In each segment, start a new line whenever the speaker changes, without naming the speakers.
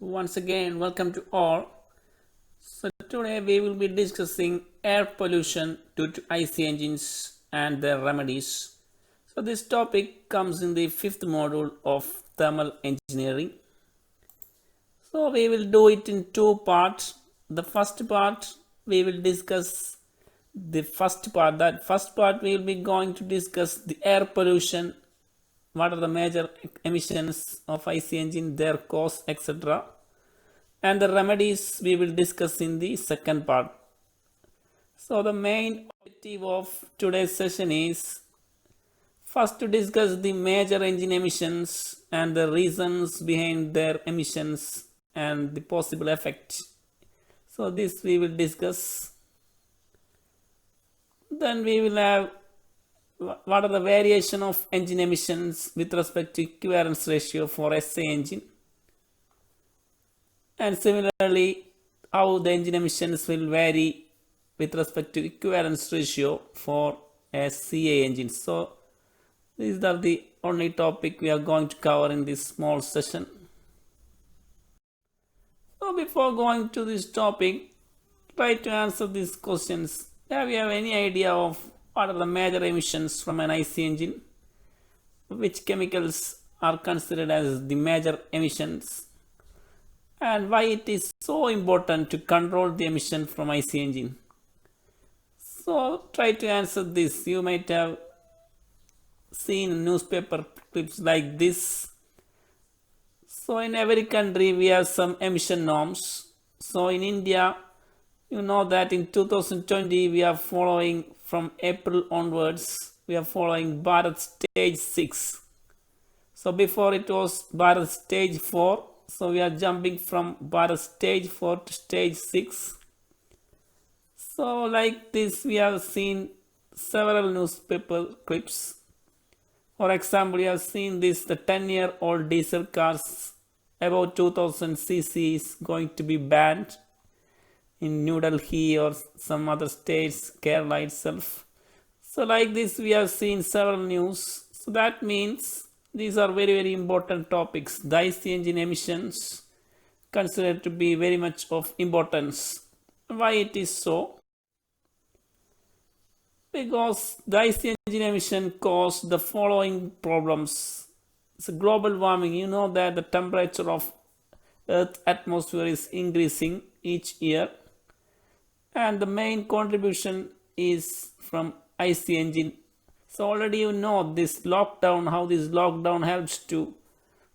Once again, welcome to all. So today we will be discussing air pollution due to IC engines and their remedies. So this topic comes in the fifth module of thermal engineering. So we will do it in two parts. The first part we will discuss the first part. That first part we will be going to discuss the air pollution, what are the major emissions of IC engine, their cause, etc. And the remedies we will discuss in the second part. So the main objective of today's session is first to discuss the major engine emissions and the reasons behind their emissions and the possible effect. So this we will discuss. Then we will have what are the variation of engine emissions with respect to equivalence ratio for SA engine, and similarly how the engine emissions will vary with respect to equivalence ratio for a CA engine. So these are the only topic we are going to cover in this small session. So before going to this topic, try to answer these questions. Have you have any idea of what are the major emissions from an IC engine? Which chemicals are considered as the major emissions? And why it is so important to control the emission from IC engine? So try to answer this. You might have seen newspaper clips like this. So in every country we have some emission norms. So in India, you know that in 2020 we are following from April onwards, we are following Bharat stage 6. So before it was Bharat stage 4. So we are jumping from Bharat stage 4 to stage 6. So like this we have seen several newspaper clips. For example, you have seen this, the 10-year-old diesel cars above 2000 cc is going to be banned in New Delhi or some other states, Kerala itself. So like this we have seen several news. So that means these are very important topics. The IC engine emissions considered to be very much of importance. Why it is so? Because the IC engine emission cause the following problems. So global warming, you know that the temperature of Earth's atmosphere is increasing each year, and the main contribution is from IC engine. So already you know this lockdown, how this lockdown helps to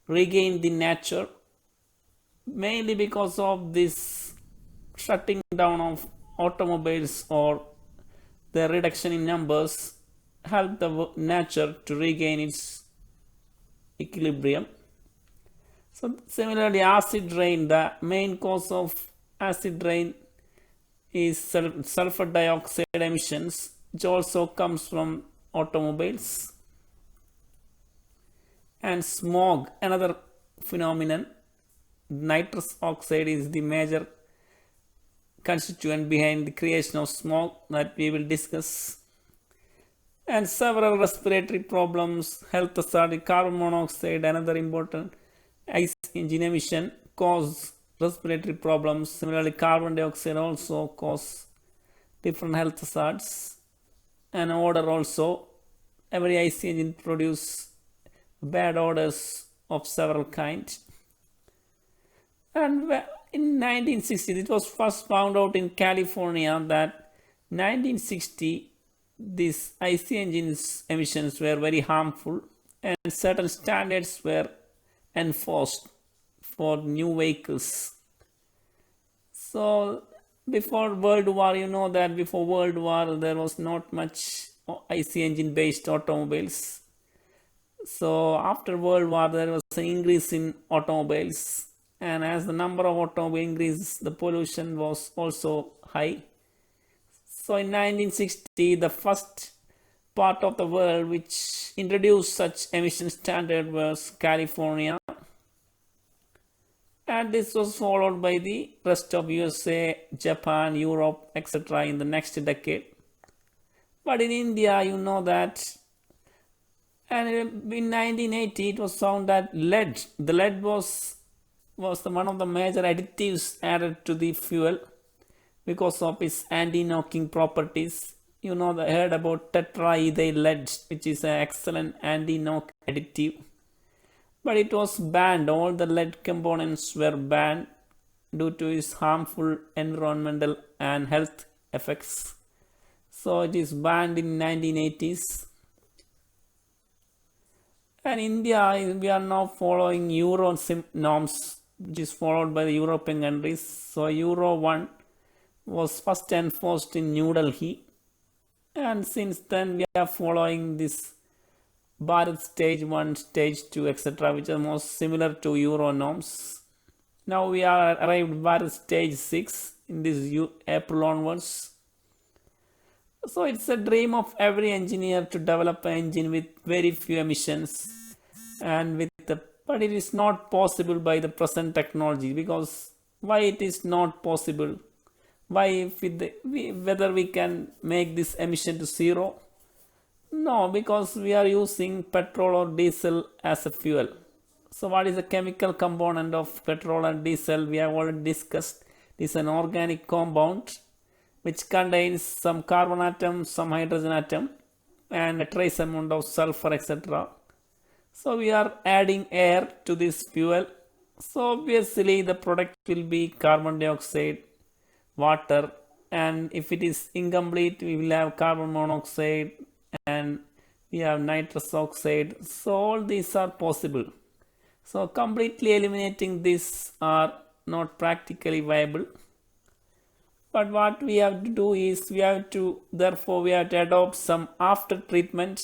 regain the nature, mainly because of this shutting down of automobiles or the reduction in numbers help the nature to regain its equilibrium. So similarly, acid rain, the main cause of acid rain is sulfur dioxide emissions, which also comes from automobiles. And smog, another phenomenon. Nitrous oxide is the major constituent behind the creation of smog that we will discuss. And several respiratory problems, health hazard, carbon monoxide, another important IC engine emission cause respiratory problems. Similarly, carbon dioxide also cause different health hazards, and odor also. Every IC engine produce bad odors of several kinds. And in 1960, it was first found out in California that 1960 these IC engines emissions were very harmful, and certain standards were enforced for new vehicles. So before World War, you know that before World War there was not much IC engine based automobiles. So after World War there was an increase in automobiles, and as the number of automobiles increases, the pollution was also high. So in 1960, the first part of the world which introduced such emission standard was California, and this was followed by the rest of USA, Japan, Europe, etc. in the next decade. But in India, you know that, and in 1980 it was found that the lead was was one of the major additives added to the fuel because of its anti-knocking properties. You know, I heard about tetraethyl lead, which is an excellent anti-knock additive. But it was banned. All the lead components were banned due to its harmful environmental and health effects. So it is banned in 1980s. And India, we are now following Euro norms, which is followed by the European countries. So Euro 1 was first enforced in New Delhi. And since then we are following this Bharat stage 1, stage 2, etc., which are most similar to Euro norms. Now we are arrived Bharat stage 6 in this April onwards. So it's a dream of every engineer to develop an engine with very few emissions, but it is not possible by the present technology. Because why it is not possible? Why whether we can make this emission to zero? No, because we are using petrol or diesel as a fuel. So what is the chemical component of petrol and diesel? We have already discussed. It is an organic compound which contains some carbon atom, some hydrogen atom, and a trace amount of sulfur, etc. So we are adding air to this fuel. So obviously the product will be carbon dioxide, water, and if it is incomplete, we will have carbon monoxide and we have nitrous oxide. So all these are possible. So completely eliminating this are not practically viable. But what we have to do is we have to adopt some after treatment.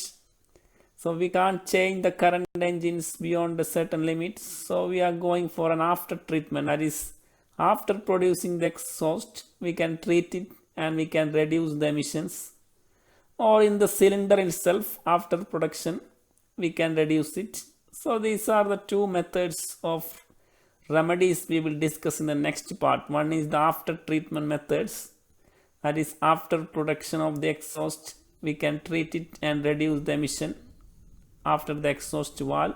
So we can't change the current engines beyond a certain limit. So we are going for an after treatment. That is, after producing the exhaust, we can treat it and we can reduce the emissions. Or in the cylinder itself, after production, we can reduce it. So these are the two methods of remedies we will discuss in the next part. One is the after treatment methods. That is, after production of the exhaust, we can treat it and reduce the emission after the exhaust valve.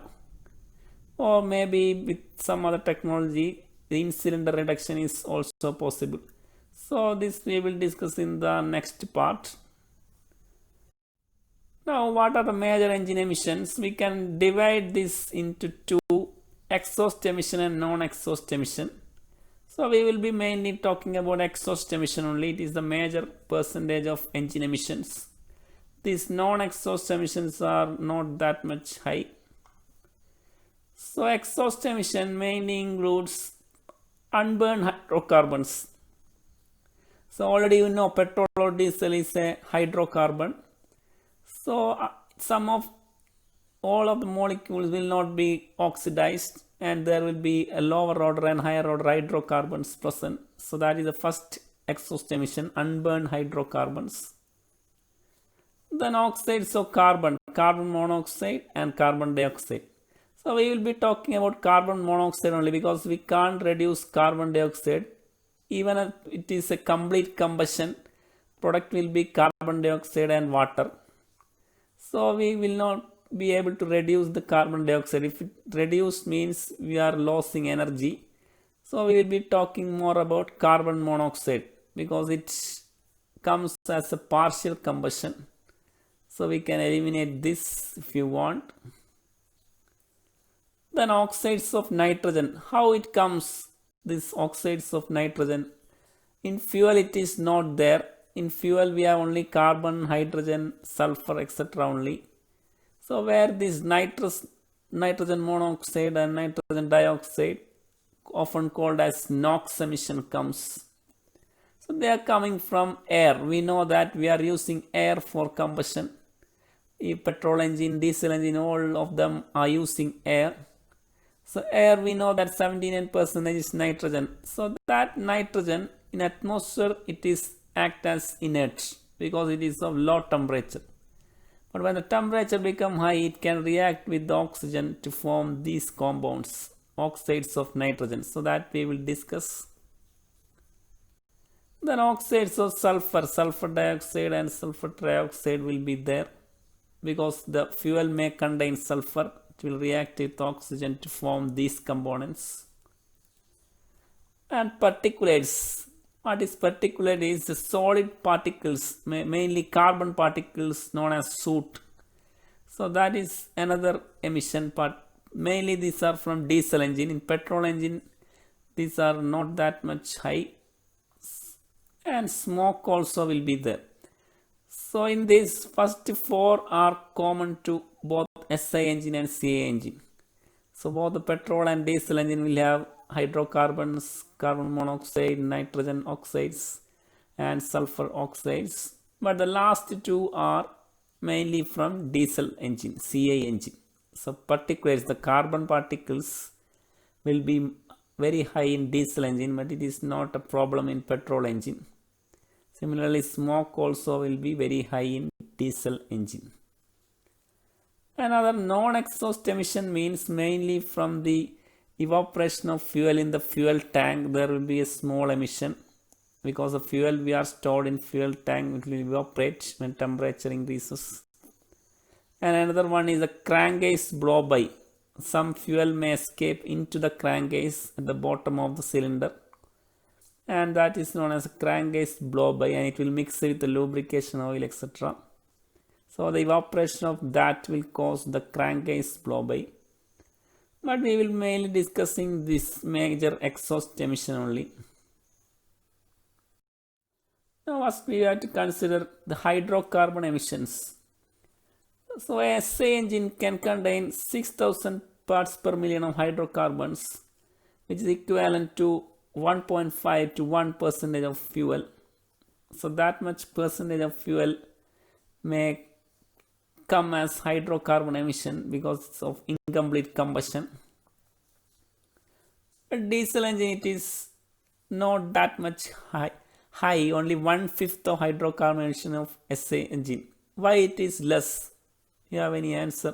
Or maybe with some other technology, the in-cylinder reduction is also possible. So this we will discuss in the next part. Now, what are the major engine emissions? We can divide this into two: exhaust emission and non-exhaust emission. So we will be mainly talking about exhaust emission only. It is the major percentage of engine emissions. These non-exhaust emissions are not that much high. So exhaust emission mainly includes unburned hydrocarbons. So already you know petrol or diesel is a hydrocarbon. So all of the molecules will not be oxidized and there will be a lower order and higher order hydrocarbons present. So that is the first exhaust emission, unburned hydrocarbons. Then oxides of carbon, carbon monoxide and carbon dioxide. So we will be talking about carbon monoxide only because we can't reduce carbon dioxide. Even if it is a complete combustion, product will be carbon dioxide and water. So we will not be able to reduce the carbon dioxide. If it reduce means we are losing energy. So we will be talking more about carbon monoxide because it comes as a partial combustion. So we can eliminate this if you want. Then oxides of nitrogen. How it comes, this oxides of nitrogen? In fuel it is not there. In fuel we have only carbon, hydrogen, sulfur, etc. only. So where this nitrogen monoxide and nitrogen dioxide, often called as NOx emission, comes. So they are coming from air. We know that we are using air for combustion. If petrol engine, diesel engine, all of them are using air. So air, we know that 79% is nitrogen. So that nitrogen in atmosphere, it is act as inert because it is of low temperature. But when the temperature become high, it can react with the oxygen to form these compounds, oxides of nitrogen. So that we will discuss. Then oxides of sulfur, sulfur dioxide and sulfur trioxide will be there because the fuel may contain sulfur. It will react with oxygen to form these components. And particulates. What is particulate is the solid particles, mainly carbon particles known as soot. So that is another emission part. Mainly these are from diesel engine. In petrol engine, these are not that much high. And smoke also will be there. So in these first four are common to both SI engine and CI engine. So both the petrol and diesel engine will have hydrocarbons, carbon monoxide, nitrogen oxides and sulfur oxides. But the last two are mainly from diesel engine, CI engine. So particulates, the carbon particles will be very high in diesel engine, but it is not a problem in petrol engine. Similarly, smoke also will be very high in diesel engine. Another non-exhaust emission means mainly from the evaporation of fuel in the fuel tank. There will be a small emission because the fuel we are stored in fuel tank will evaporate when temperature increases. And another one is a crankcase blow-by. Some fuel may escape into the crankcase at the bottom of the cylinder, and that is known as a crankcase blow-by, and it will mix with the lubrication oil, etc. So the evaporation of that will cause the crankcase blow-by. But we will mainly discussing this major exhaust emission only. Now first we have to consider the hydrocarbon emissions. So a SA engine can contain 6,000 parts per million of hydrocarbons, which is equivalent to 1.5 to 1% of fuel. So that much percentage of fuel may come as hydrocarbon emission because of incomplete combustion. But diesel engine, it is not that much high, only 1/5 of hydrocarbon emission of SA engine. Why it is less? You have any answer?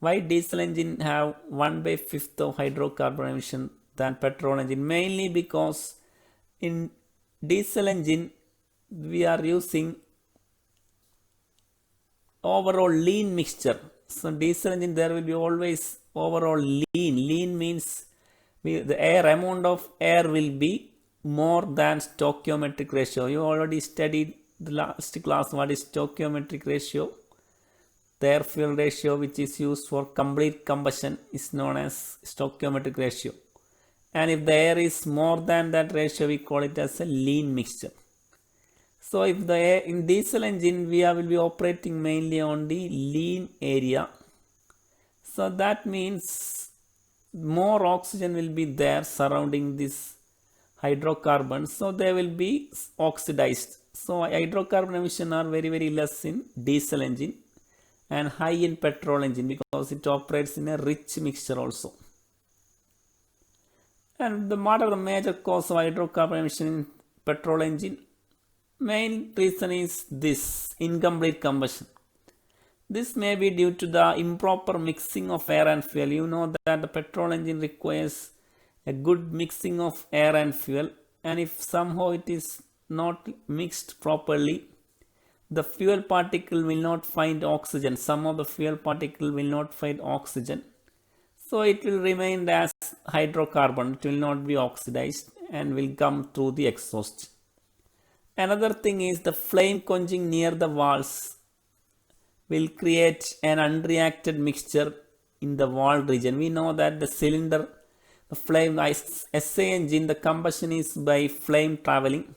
Why diesel engine have 1/5 of hydrocarbon emission than petrol engine? Mainly because in diesel engine we are using overall lean mixture. So diesel engine there will be always overall lean. Lean means the amount of air will be more than stoichiometric ratio. You already studied the last class what is stoichiometric ratio. The air fuel ratio which is used for complete combustion is known as stoichiometric ratio. And if the air is more than that ratio, we call it as a lean mixture. So if the air in diesel engine we will be operating mainly on the lean area. So that means more oxygen will be there surrounding this hydrocarbon. So they will be oxidized. So hydrocarbon emission are very less in diesel engine and high in petrol engine because it operates in a rich mixture also. And what are the major cause of hydrocarbon emission in petrol engine? Main reason is this incomplete combustion. This may be due to the improper mixing of air and fuel. You know that the petrol engine requires a good mixing of air and fuel, and if somehow it is not mixed properly, the fuel particle will not find oxygen. Some of the fuel particle will not find oxygen. So it will remain as hydrocarbon. It will not be oxidized and will come through the exhaust. Another thing is the flame quenching near the valves will create an unreacted mixture in the valve region. We know that the cylinder, the flame, SA engine, the combustion is by flame traveling.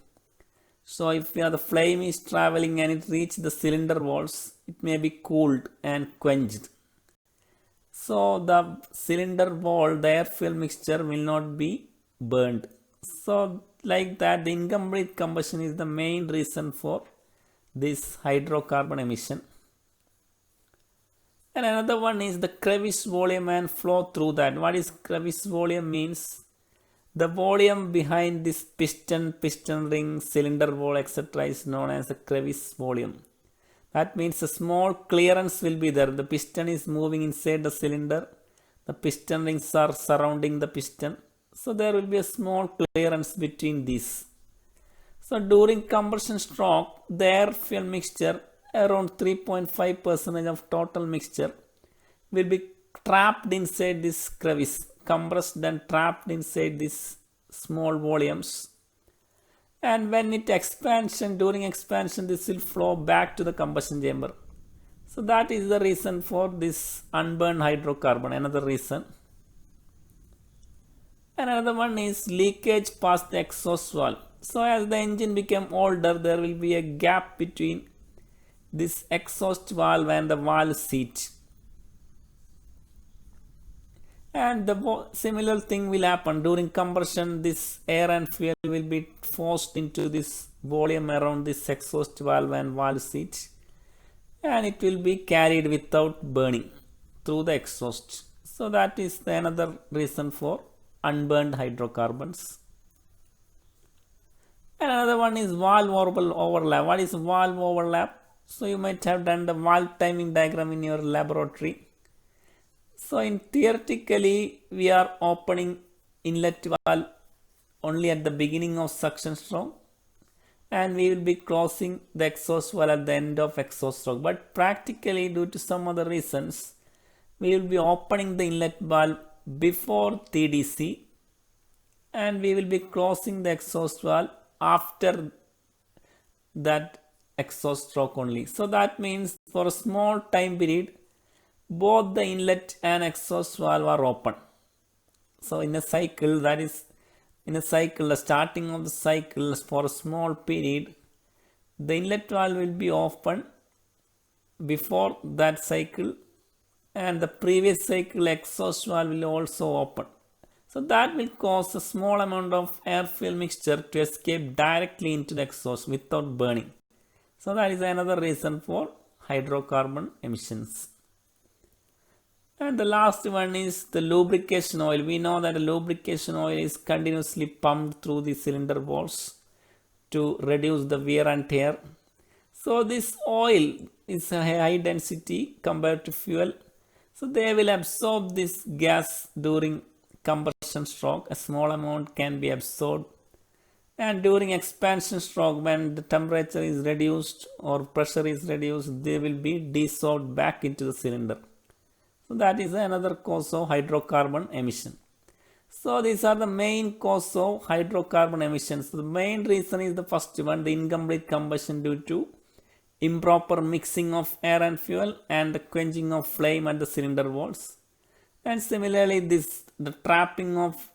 So if the flame is traveling and it reaches the cylinder walls, it may be cooled and quenched. So the cylinder wall, the air fuel mixture will not be burned. So like that, the incomplete combustion is the main reason for this hydrocarbon emission. And another one is the crevice volume and flow through that. What is crevice volume means? The volume behind this piston ring, cylinder wall, etc. is known as the crevice volume. That means a small clearance will be there. The piston is moving inside the cylinder. The piston rings are surrounding the piston. So there will be a small clearance between these. So during combustion stroke, the air fuel mixture, around 3.5% of total mixture, will be trapped inside this crevice, compressed and trapped inside this small volumes. And when during expansion, this will flow back to the combustion chamber. So that is the reason for this unburned hydrocarbon, another reason. And another one is leakage past the exhaust valve. So as the engine became older, there will be a gap between this exhaust valve and the valve seat. And the similar thing will happen during compression. This air and fuel will be forced into this volume around this exhaust valve and valve seat, and it will be carried without burning through the exhaust. So that is another reason for unburned hydrocarbons. And another one is valve overlap. What is valve overlap? So you might have done the valve timing diagram in your laboratory. So theoretically, we are opening inlet valve only at the beginning of suction stroke, and we will be closing the exhaust valve at the end of exhaust stroke. But practically, due to some other reasons, we will be opening the inlet valve before TDC, and we will be closing the exhaust valve after that exhaust stroke only. So that means for a small time period, both the inlet and exhaust valve are open. So in a cycle, the starting of the cycle, for a small period, the inlet valve will be open before that cycle, and the previous cycle exhaust valve will also open. So that will cause a small amount of air fuel mixture to escape directly into the exhaust without burning. So that is another reason for hydrocarbon emissions. And the last one is the lubrication oil. We know that the lubrication oil is continuously pumped through the cylinder walls to reduce the wear and tear. So this oil is a high density compared to fuel. So they will absorb this gas during compression stroke. A small amount can be absorbed. And during expansion stroke, when the temperature is reduced or pressure is reduced, they will be dissolved back into the cylinder. So that is another cause of hydrocarbon emission. So these are the main cause of hydrocarbon emissions. The main reason is the first one, the incomplete combustion due to improper mixing of air and fuel and the quenching of flame at the cylinder walls. And similarly, the trapping of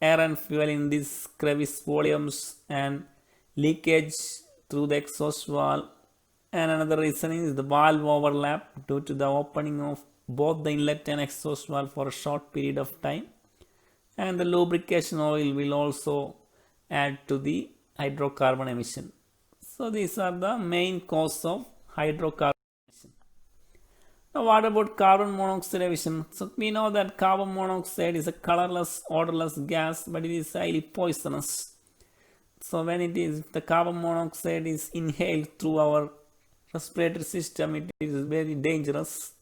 air and fuel in these crevice volumes and leakage through the exhaust valve. And another reason is the valve overlap due to the opening of both the inlet and exhaust valve for a short period of time. And the lubrication oil will also add to the hydrocarbon emission. So these are the main cause of hydrocarbon emission. Now what about carbon monoxide emission? So we know that carbon monoxide is a colorless, odorless gas, but it is highly poisonous. So when the carbon monoxide is inhaled through our respiratory system, it is very dangerous.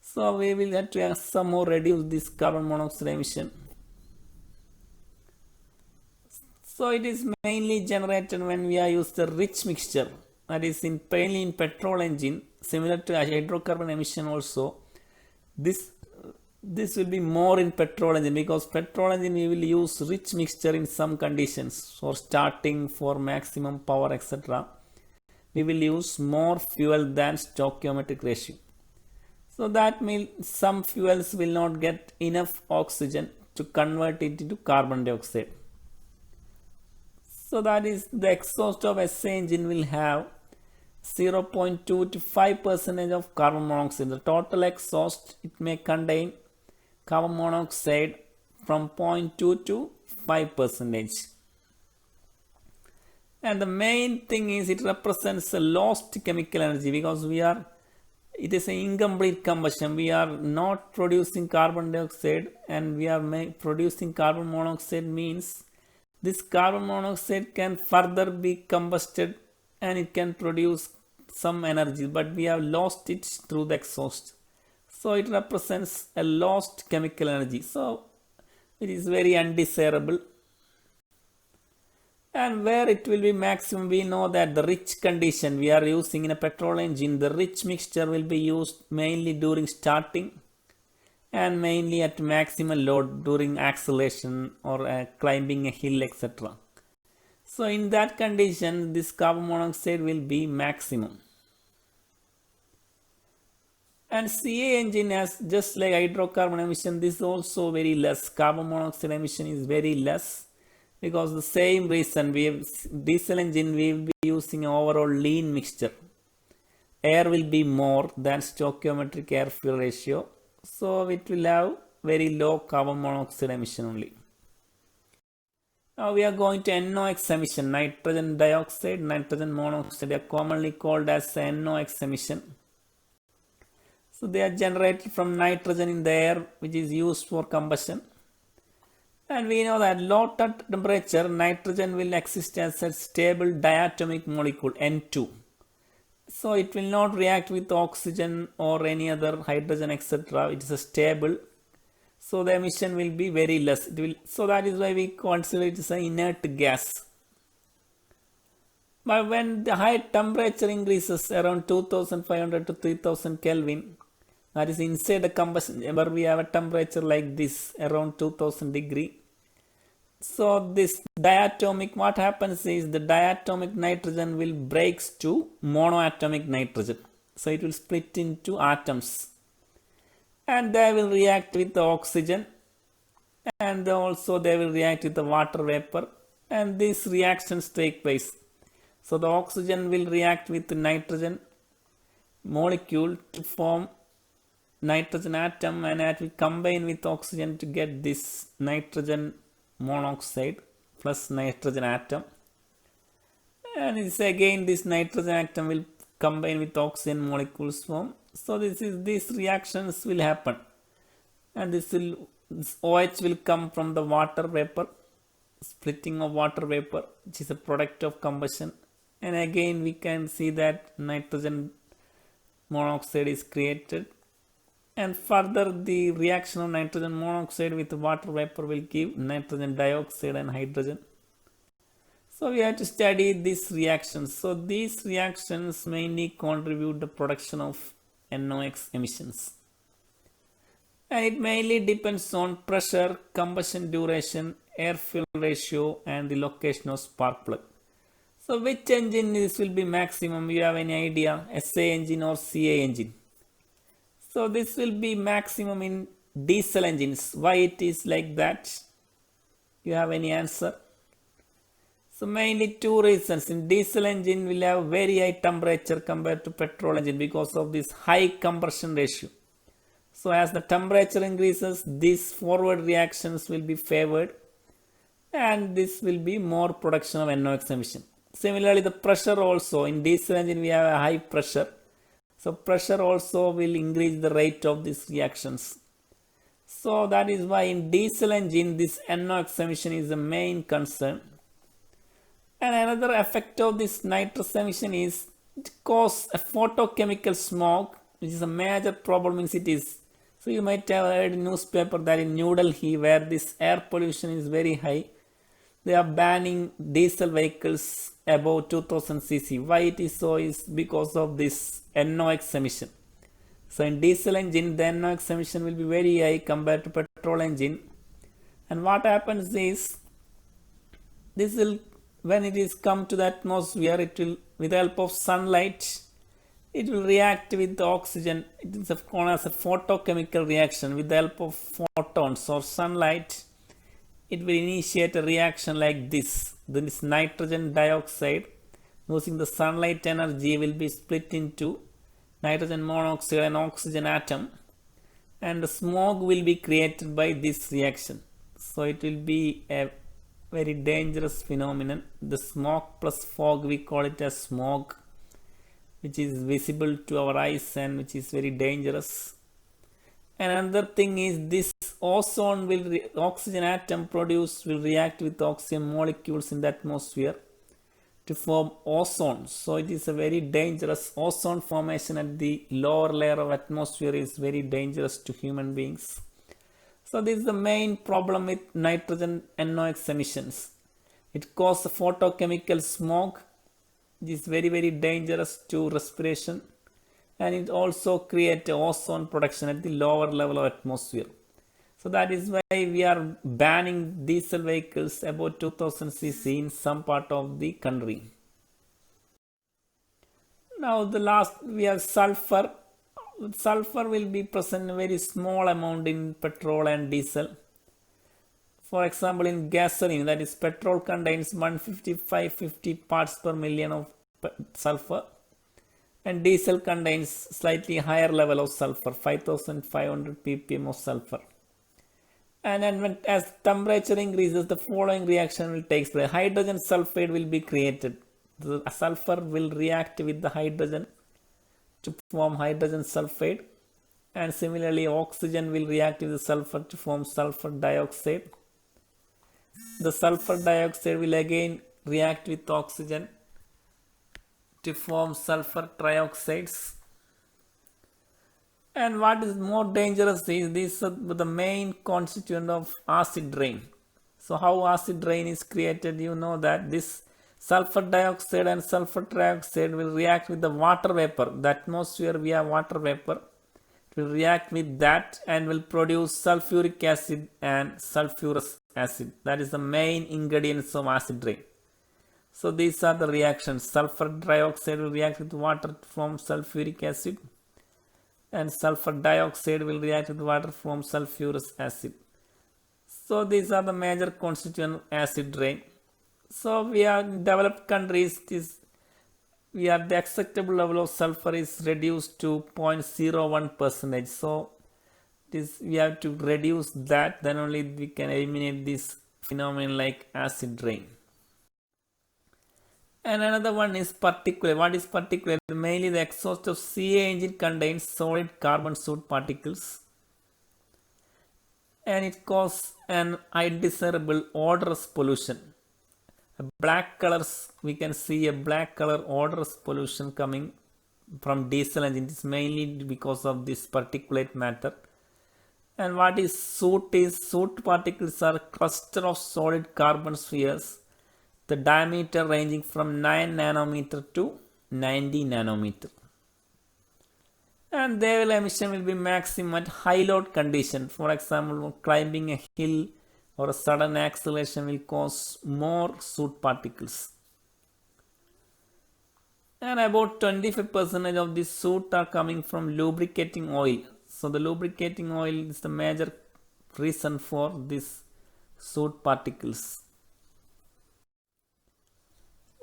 So we will have to somehow reduce this carbon monoxide emission. So it is mainly generated when we use the rich mixture, that is mainly in petrol engine, similar to hydrocarbon emission also. This will be more in petrol engine, because petrol engine we will use rich mixture in some conditions for starting, for maximum power, etc. We will use more fuel than stoichiometric ratio. So that means some fuels will not get enough oxygen to convert it into carbon dioxide. So that is, the exhaust of SA engine will have 0.2 to 5% of carbon monoxide. The total exhaust, it may contain carbon monoxide from 0.2 to 5%. And the main thing is it represents a lost chemical energy, because it is an incomplete combustion. We are not producing carbon dioxide and we are producing carbon monoxide, means this carbon monoxide can further be combusted and it can produce some energy, but we have lost it through the exhaust. So it represents a lost chemical energy. So it is very undesirable. And where it will be maximum, we know that the rich condition we are using in a petrol engine, the rich mixture will be used mainly during starting and mainly at maximum load during acceleration or climbing a hill, etc. So in that condition, this carbon monoxide will be maximum. And CA engine has just like hydrocarbon emission, this is also very less. Carbon monoxide emission is very less because the same reason we have diesel engine we will be using an overall lean mixture. Air will be more than stoichiometric air fuel ratio. So it will have very low carbon monoxide emission only. Now we are going to NOx emission, nitrogen dioxide, nitrogen monoxide. They are commonly called as NOx emission. So they are generated from nitrogen in the air which is used for combustion. And we know that low temperature nitrogen will exist as a stable diatomic molecule N2. So it will not react with oxygen or any other hydrogen etc. It is a stable. So the emission will be very less. So that is why we consider it as an inert gas. But when the high temperature increases around 2500 to 3000 Kelvin, that is inside the combustion chamber, we have a temperature like this around 2000 degree. So this diatomic, what happens is the diatomic nitrogen will breaks to monoatomic nitrogen. So it will split into atoms. And they will react with the oxygen, and also they will react with the water vapor, and these reactions take place. So the oxygen will react with the nitrogen molecule to form nitrogen atom, and it will combine with oxygen to get this nitrogen monoxide plus nitrogen atom, and it's again this nitrogen atom will combine with oxygen molecules form. So these reactions will happen, and this OH will come from the water vapor, splitting of water vapor, which is a product of combustion, and again we can see that nitrogen monoxide is created, and further the reaction of nitrogen monoxide with water vapor will give nitrogen dioxide and hydrogen. So we have to study these reactions. So these reactions mainly contribute the production of NOx emissions, and it mainly depends on pressure, combustion duration, air fuel ratio, and the location of spark plug. So which engine this will be maximum? You have any idea? SA engine or CA engine? So this will be maximum in diesel engines. Why it is like that? You have any answer? So mainly two reasons. In diesel engine will have very high temperature compared to petrol engine because of this high compression ratio. So as the temperature increases, these forward reactions will be favored, and this will be more production of NOx emission. Similarly, the pressure also in diesel engine we have a high pressure. So pressure also will increase the rate of these reactions. So that is why in diesel engine this NOx emission is the main concern. And another effect of this nitrous emission is it causes a photochemical smoke, which is a major problem in cities. So you might have heard in newspaper that in New Delhi, where this air pollution is very high, they are banning diesel vehicles above 2000 cc. Why it is so is because of this NOx emission. So in diesel engine, the NOx emission will be very high compared to petrol engine. And what happens is, this will, when it is come to the atmosphere, it will, with the help of sunlight, it will react with the oxygen. It is known as a photochemical reaction. With the help of photons or sunlight, it will initiate a reaction like this. This nitrogen dioxide, using the sunlight energy, will be split into nitrogen monoxide and oxygen atom, and the smoke will be created by this reaction. So it will be a very dangerous phenomenon. The smoke plus fog, we call it as smog, which is visible to our eyes and which is very dangerous. And another thing is this ozone will, oxygen atom produced will react with oxygen molecules in the atmosphere to form ozone. So it is a very dangerous ozone formation at the lower layer of atmosphere is very dangerous to human beings. So this is the main problem with nitrogen NOx emissions. It causes photochemical smoke, which is very dangerous to respiration, and it also creates ozone production at the lower level of atmosphere. So that is why we are banning diesel vehicles above 2000 cc in some part of the country. Now the last we have sulfur. Sulfur will be present in a very small amount in petrol and diesel. For example, in gasoline, that is petrol contains 155 parts per million of sulfur, and diesel contains slightly higher level of sulfur, 5500 ppm of sulfur. And then as temperature increases, the following reaction will take place. Hydrogen sulfide will be created. The sulfur will react with the hydrogen to form hydrogen sulfide, and similarly oxygen will react with the sulfur to form sulfur dioxide. The sulfur dioxide will again react with oxygen to form sulfur trioxides. And what is more dangerous is this the main constituent of acid rain. So how acid rain is created, you know that this sulfur dioxide and sulfur trioxide will react with the water vapor. The atmosphere via water vapor will react with that and will produce sulfuric acid and sulfurous acid. That is the main ingredients of acid rain. So these are the reactions. Sulfur dioxide will react with water to form sulfuric acid, and sulfur dioxide will react with water to form sulfurous acid. So these are the major constituent of acid rain. So we are in developed countries, the acceptable level of sulfur is reduced to 0.01%. So we have to reduce that, then only we can eliminate this phenomenon like acid rain. And another one is particulate. What is particulate? Mainly the exhaust of CA engine contains solid carbon soot particles, and it causes an undesirable odorous pollution. Black colors, we can see a black color odorous pollution coming from diesel engine. It is mainly because of this particulate matter. And what is soot? Soot particles are cluster of solid carbon spheres, the diameter ranging from 9 nanometer to 90 nanometer. And their emission will be maximum at high load condition. For example, climbing a hill or a sudden acceleration will cause more soot particles. And about 25% of this soot are coming from lubricating oil. So the lubricating oil is the major reason for this soot particles.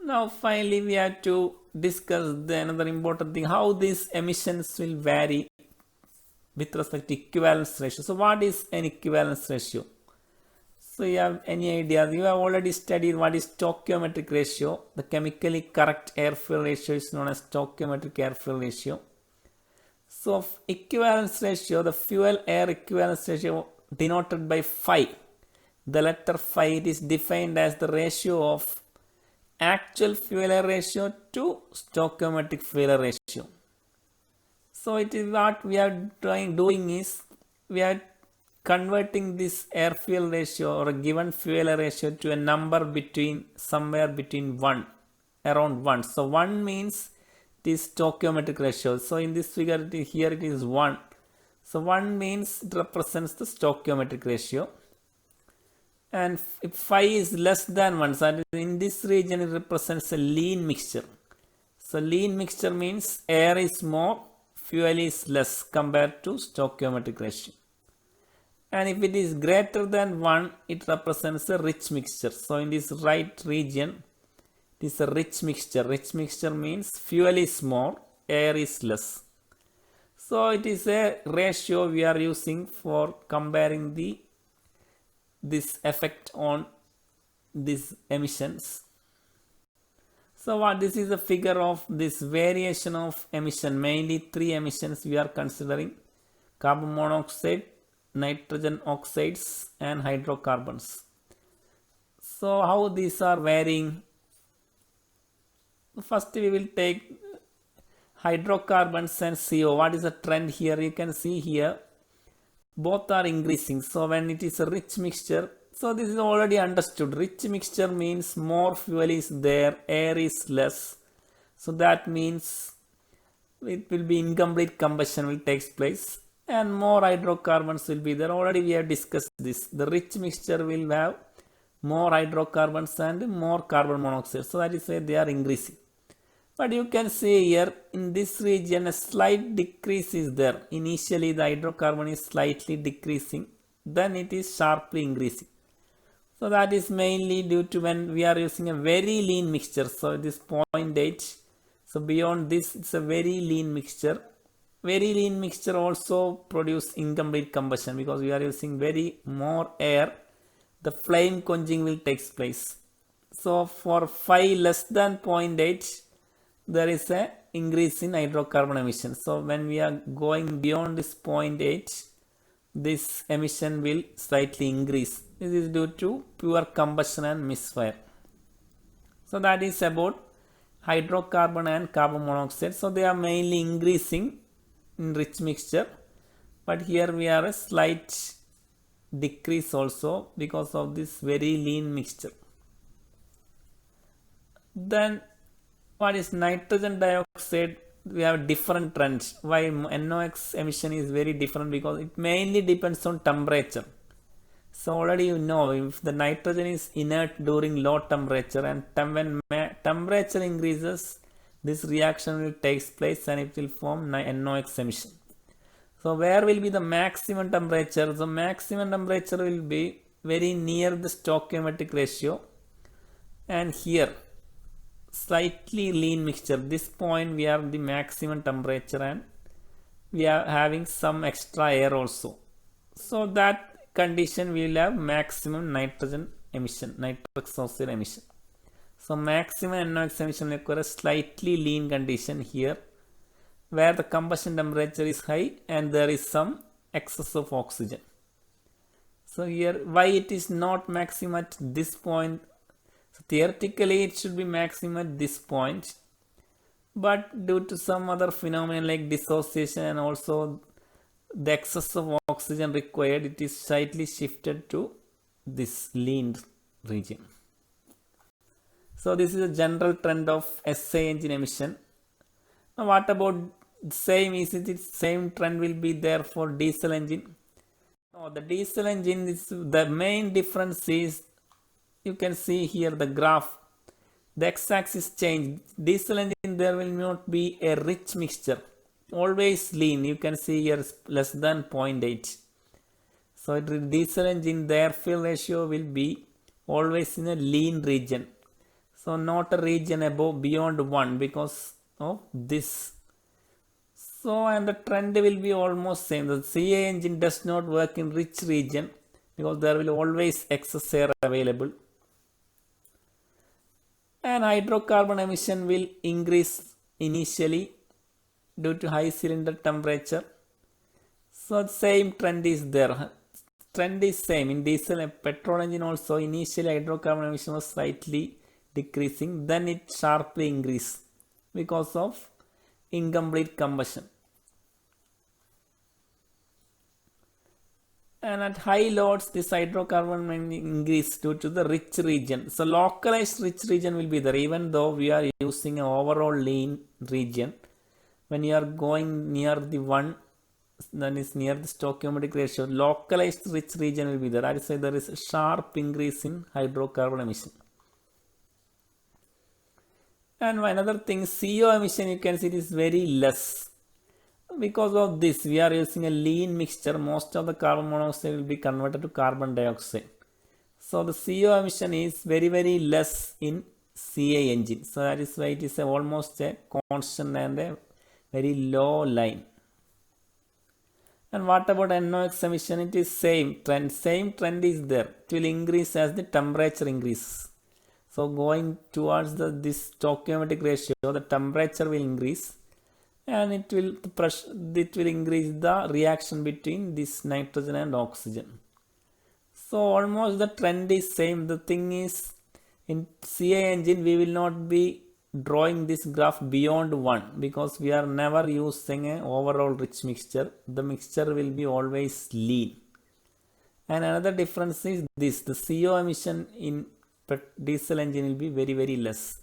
Now finally we have to discuss another important thing, how these emissions will vary with respect to equivalence ratio. So what is an equivalence ratio? So you have any idea? You have already studied what is stoichiometric ratio. The chemically correct air-fuel ratio is known as stoichiometric air-fuel ratio. So equivalence ratio, the fuel-air equivalence ratio denoted by phi. The letter phi, it is defined as the ratio of actual fuel-air ratio to stoichiometric fuel-air ratio. So it is what we are doing is we are converting this air-fuel ratio or a given fuel-air ratio to a number between somewhere between 1, around 1. So 1 means it is stoichiometric ratio. So in this figure here it is 1. So 1 means it represents the stoichiometric ratio. And if phi is less than 1, so in this region it represents a lean mixture. So lean mixture means air is more, fuel is less compared to stoichiometric ratio. And if it is greater than 1, it represents a rich mixture. So in this right region, it is a rich mixture. Rich mixture means fuel is more, air is less. So it is a ratio we are using for comparing this effect on these emissions. So what this is a figure of this variation of emission. Mainly 3 emissions we are considering: carbon monoxide, nitrogen oxides, and hydrocarbons. So how these are varying? First we will take hydrocarbons and CO. What is the trend here? You can see here both are increasing. So when it is a rich mixture, so this is already understood. Rich mixture means more fuel is there, air is less. So that means it will be incomplete combustion will take place and more hydrocarbons will be there. Already we have discussed this. The rich mixture will have more hydrocarbons and more carbon monoxide. So that is why they are increasing. But you can see here in this region a slight decrease is there. Initially the hydrocarbon is slightly decreasing, then it is sharply increasing. So that is mainly due to when we are using a very lean mixture. So this 0.8. So beyond this it's a very lean mixture. Very lean mixture also produce incomplete combustion because we are using very more air. The flame quenching will take place. So for 5 less than 0.8 there is a increase in hydrocarbon emissions. So when we are going beyond this 0.8, this emission will slightly increase. This is due to pure combustion and misfire. So that is about hydrocarbon and carbon monoxide. So they are mainly increasing in rich mixture, but here we have a slight decrease also because of this very lean mixture. Then what is nitrogen dioxide? We have different trends. Why NOx emission is very different? Because it mainly depends on temperature. So already you know if the nitrogen is inert during low temperature and when temperature increases, this reaction will take place and it will form NOx emission. So where will be the maximum temperature? The maximum temperature will be very near the stoichiometric ratio, and here slightly lean mixture. This point we have the maximum temperature and we are having some extra air also. So that condition we will have maximum nitrogen emission, nitrous oxide emission. So maximum NOx emission requires a slightly lean condition here where the combustion temperature is high and there is some excess of oxygen. So here why it is not maximum at this point? So theoretically it should be maximum at this point, but due to some other phenomenon like dissociation and also the excess of oxygen required, it is slightly shifted to this lean region. So this is a general trend of SA engine emission. Now what about same trend will be there for diesel engine? No, the diesel engine is the main difference is you can see here the graph. The x-axis change. Diesel engine there will not be a rich mixture. Always lean. You can see here less than 0.8. So diesel engine their fuel ratio will be always in a lean region. So not a region above beyond 1 because of this. So and the trend will be almost same. The CA engine does not work in rich region because there will always excess air available. And hydrocarbon emission will increase initially due to high cylinder temperature. So the same trend is there. Trend is same in diesel and petrol engine also. Initially hydrocarbon emission was slightly decreasing, then it sharply increased because of incomplete combustion. And at high loads this hydrocarbon will increase due to the rich region. So localized rich region will be there even though we are using an overall lean region. When you are going near the one, then is near the stoichiometric ratio, localized rich region will be there. I would say there is a sharp increase in hydrocarbon emission. And another thing, CO emission you can see it is very less. Because of this we are using a lean mixture, most of the carbon monoxide will be converted to carbon dioxide. So the CO emission is very less in CA engine. So that is why it is almost a constant and a very low line. And what about NOx emission? It is same trend is there. It will increase as the temperature increases. So going towards this stoichiometric ratio, the temperature will increase and it will increase the reaction between this nitrogen and oxygen. So almost the trend is same. The thing is in CA engine we will not be drawing this graph beyond 1 because we are never using an overall rich mixture. The mixture will be always lean. And another difference is this, the CO emission in diesel engine will be very less.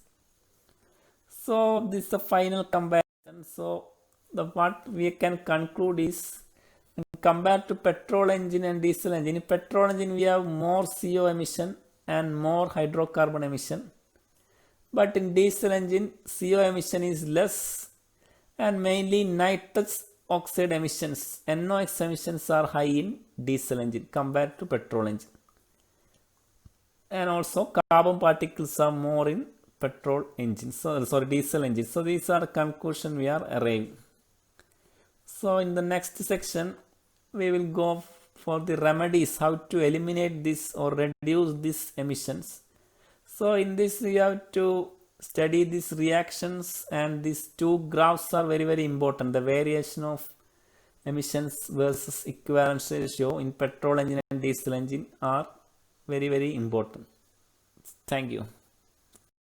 So this is the final comparison. So what we can conclude is, compared to petrol engine and diesel engine, in petrol engine we have more CO emission and more hydrocarbon emission. But in diesel engine, CO emission is less and mainly nitrous oxide emissions, NOx emissions are high in diesel engine compared to petrol engine. And also carbon particles are more in petrol engine, diesel engine. So these are the conclusion we are arriving. So in the next section, we will go for the remedies, how to eliminate this or reduce these emissions. So in this we have to study these reactions, and these two graphs are very, very important. The variation of emissions versus equivalence ratio in petrol engine and diesel engine are very, very important. Thank you.